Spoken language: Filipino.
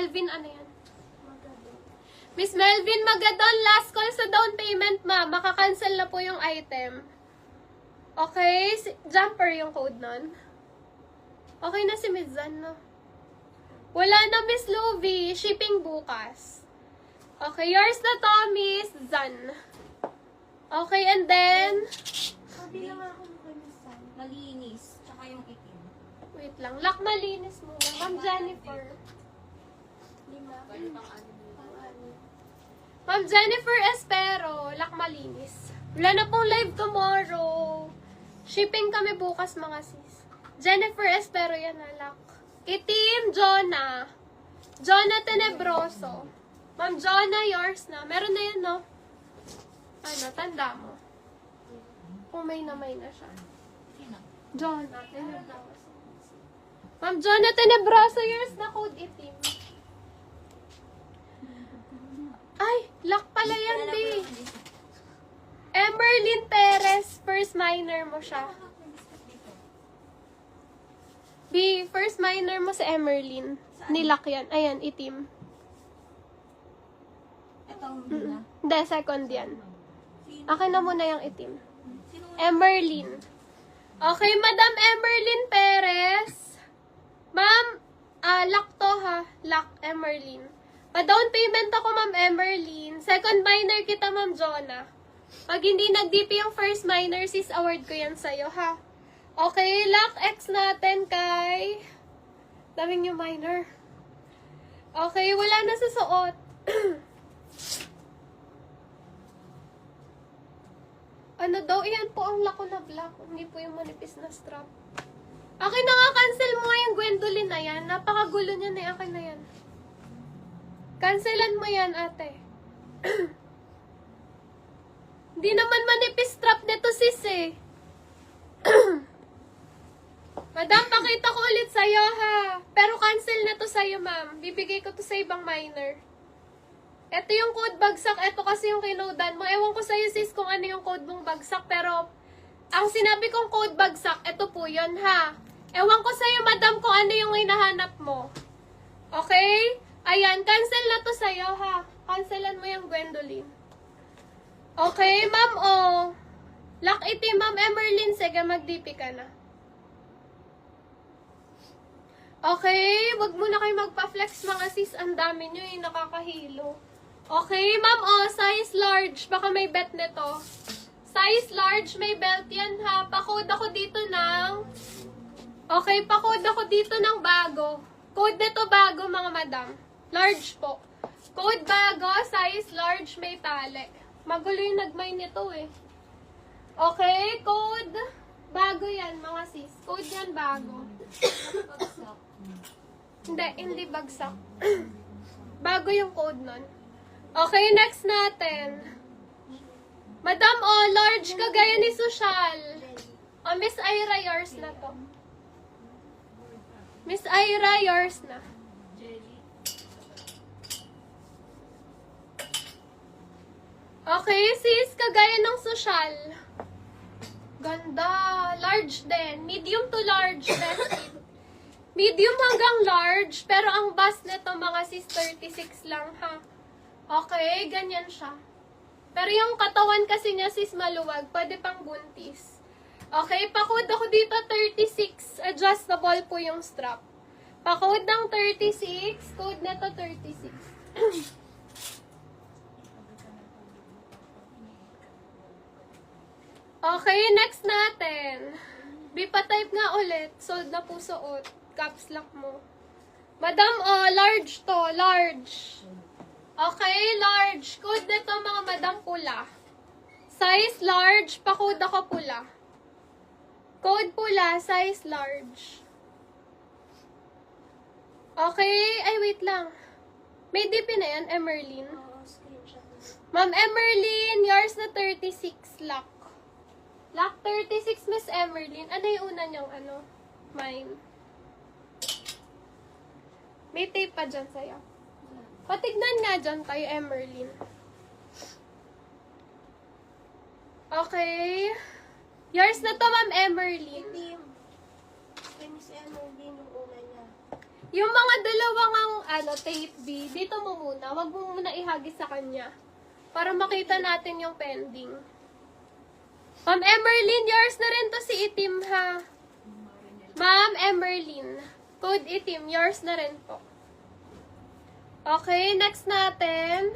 Melvin, ano yan? Miss Melvin Magadon, last call sa down payment, ma'am. Makakancel na po yung item. Okay? Jumper yung code nun. Okay na si Miss Zan, no? Wala na, Miss Lovie. Shipping bukas. Okay, yours na to, Miss Zan. Okay, and then... Sabi lang ako kay Miss Zan. Malinis. Tsaka yung itim. Wait lang. Lock malinis muna. Ma'am Jennifer. Ma'am Jennifer Espero. Lock malinis. Wala na pong live tomorrow. Shipping kami bukas, mga sis. Jennifer Espero yan na lock. Itim, Jonah. Jonah Tenebroso. Ma'am Jonah, yours na. Meron na yan, no? Ano, tanda mo. Kung may na siya. Jonah Tenebroso. Ma'am Jonah Tenebroso, yours na code itim. Ay, lock pala yan, B. Emerlyn Perez, first minor mo siya. B, first minor mo si Emerlyn. Nilock yan. Ayan, itim. Itong na. Hindi, second yan. Akin na muna yung itim. Emerlyn. Okay, Madam Emerlyn Perez. Ma'am, lock to ha. Lock, Emerlyn. Pa-down payment ako, Ma'am Emerlyn. Second minor kita, Ma'am Jonah. Pag hindi nag-DP yung first minor, sis, award ko yan sa'yo, ha? Okay, lock X natin kay... Daming yung minor. Okay, wala na sa suot. Ano daw? Iyan po ang lako na black. Hindi po yung manipis na strap. Akin na nga, cancel mo nga yung Gwendolyn na yan. Napakagulo niya na akin na yan. Cancelan mo yan, ate. Hindi naman manipis strap nito, sis, eh. Madam, pakita ko ulit sa'yo, ha. Pero cancel na to sa'yo, ma'am. Bibigay ko to sa ibang minor. Ito yung code bagsak. Ito kasi yung kinodan mo. Ewan ko sa'yo, sis, kung ano yung code mong bagsak. Pero, ang sinabi kong code bagsak, ito po yun, ha. Ewan ko sa'yo, madam, kung ano yung hinahanap mo. Okay? Ayan, cancel na to sa'yo, ha. Cancelan mo yung Gwendolyn. Okay, ma'am, oh. Lock itim, ma'am Emerlyn. Sige, mag-DP ka na. Okay, wag muna kayo magpa-flex, mga sis. Ang dami nyo, nakakahilo. Okay, ma'am, oh, size large. Baka may bet nito. Size large, may belt yan, ha. Pa-code ako dito ng... Okay, pa-code ako dito ng bago. Code nito bago, mga madam. Large po. Code bago, size large, may tali. Magulo yung nag-mine nito, eh. Okay, code bago yan, mga sis. Code yan bago. Hindi bagsak. Bago yung code nun. Okay, next natin. Madam, oh, large kagaya ni Social. Oh, Miss Ira, yours na to. Miss Ira, yours na. Okay, sis, kagaya ng Social. Ganda. Large din. Medium to large. Best fit. Medium hanggang large. Pero ang bust nito, mga sis, 36 lang, ha? Okay, ganyan siya. Pero yung katawan kasi niya, sis, maluwag. Pwede pang buntis. Okay, pa-code ako dito, 36. Adjustable po yung strap. Pa-code ng 36. Code nito, 36. Okay, next natin. B-pa-type nga ulit. Sold na po suot. Caps lock mo. Madam, oh, large to. Large. Okay, large. Code nito, mga madam, pula. Size large. Pa-code ako pula. Code pula, size large. Okay. Ay, wait lang. May DP na yan, Emerlyn. Ma'am Emerlyn, yours na 36 lock. Lock 36, Miss Emerlyn. Ano yung una niyang ano? Mine. May tape pa dyan sa'yo. Patignan nga dyan tayo, Emerlyn. Okay. Yours na to, Ma'am Emerlyn. Itim. Kay Miss Emerlyn yung una niya. Yung mga dalawang tape B, dito mo muna. Wag mo muna ihagis sa kanya. Para makita natin yung pending. Ma'am Emerlyn, yours na rin to si Itim, ha? Ma'am Emerlyn, code Itim, yours na rin po. Okay, next natin.